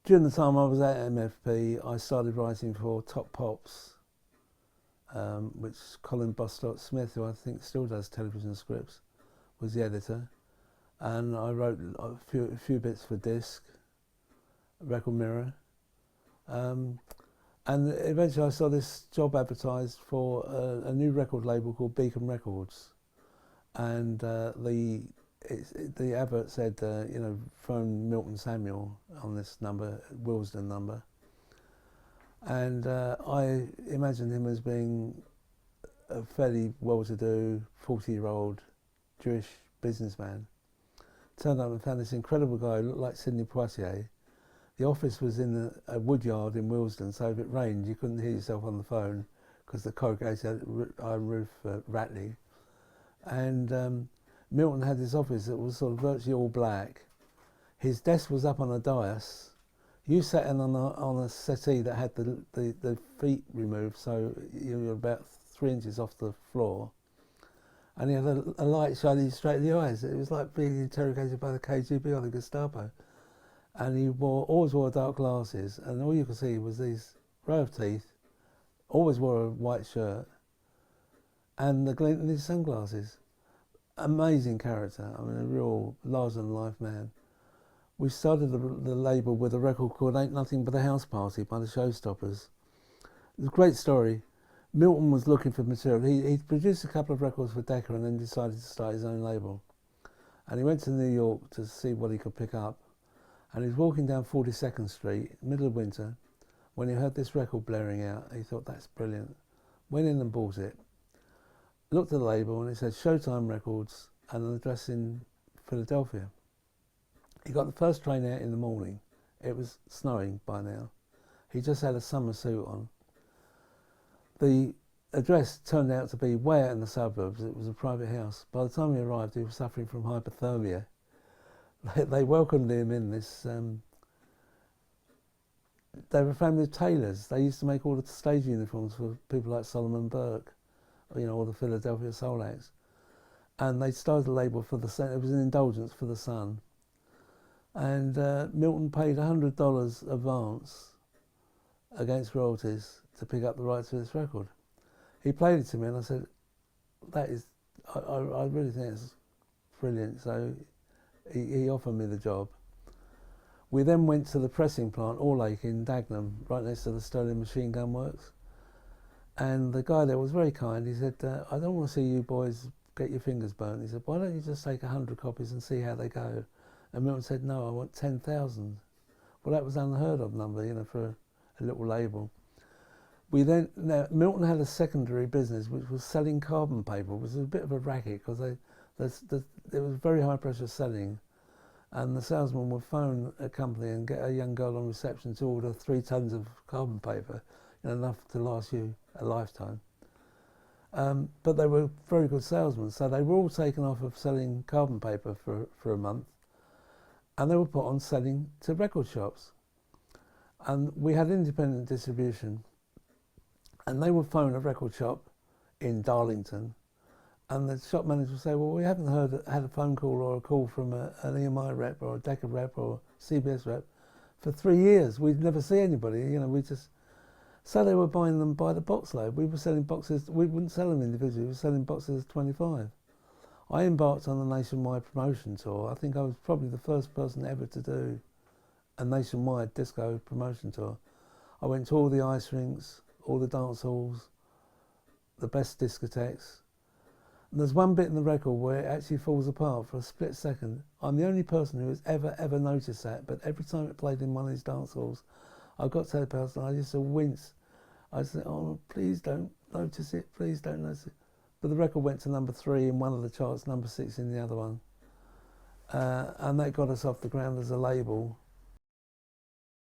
During the time I was at MFP, I started writing for Top Pops, which Colin Bostock-Smith, who I think still does television scripts, was the editor. And I wrote a few bits for Disc, Record Mirror. And eventually I saw this job advertised for a new record label called Beacon Records. And the advert said, phone Milton Samuel on this number, Willesden number. And I imagined him as being a fairly well-to-do 40-year-old Jewish businessman. Turned up and found this incredible guy who looked like Sidney Poitier. The office was in a wood yard in Willesden, so if it rained you couldn't hear yourself on the phone because the corrugated iron roof rattling. And Milton had this office that was sort of virtually all black. His desk was up on a dais. You sat in on a settee that had the feet removed, so you were about 3 inches off the floor. And he had a light shining straight in the eyes. It was like being interrogated by the KGB or the Gestapo. And he always wore dark glasses, and all you could see was these row of teeth. Always wore a white shirt, and the glint in his sunglasses. Amazing character. I mean, a real larger-than-life man. We started the label with a record called Ain't Nothing But a House Party by the Showstoppers. It was a great story. Milton was looking for material. He'd produced a couple of records for Decca and then decided to start his own label. And he went to New York to see what he could pick up. And he was walking down 42nd Street, middle of winter, when he heard this record blaring out. He thought, that's brilliant. Went in and bought it. Looked at the label and it said Showtime Records and an address in Philadelphia. He got the first train out in the morning. It was snowing by now. He just had a summer suit on. The address turned out to be way out in the suburbs. It was a private house. By the time he arrived, he was suffering from hypothermia. They welcomed him in this. They were a family of tailors. They used to make all the stage uniforms for people like Solomon Burke, all the Philadelphia soul acts. And they started a label for the Sun. It was an indulgence for the Sun. And Milton paid $100 advance against royalties to pick up the rights to this record. He played it to me and I said, that is, I really think it's brilliant. So he offered me the job. We then went to the pressing plant, All Lake in Dagenham, right next to the Sterling Machine Gun Works. And the guy there was very kind. He said, I don't want to see you boys get your fingers burnt. He said, why don't you just take 100 copies and see how they go? And Milton said, no, I want 10,000. Well, that was an unheard of number, for a little label. Now Milton had a secondary business which was selling carbon paper, which was a bit of a racket because it was very high pressure selling, and the salesman would phone a company and get a young girl on reception to order 3 tons of carbon paper, enough to last you a lifetime. But they were very good salesmen, so they were all taken off of selling carbon paper for a month, and they were put on selling to record shops. And we had independent distribution, and they would phone a record shop in Darlington, and the shop manager would say, well, we haven't had a phone call or a call from an EMI rep or a Decca rep or CBS rep for 3 years. We'd never see anybody, So they were buying them by the box load. We were selling boxes, we wouldn't sell them individually, we were selling boxes of 25. I embarked on a nationwide promotion tour. I think I was probably the first person ever to do a nationwide disco promotion tour. I went to all the ice rinks, all the dance halls, the best discotheques. And there's one bit in the record where it actually falls apart for a split second. I'm the only person who has ever noticed that, but every time it played in one of these dance halls, I got to the person, I used to wince. I said, oh, please don't notice it, please don't notice it. But the record went to number 3 in one of the charts, number 6 in the other one. And that got us off the ground as a label.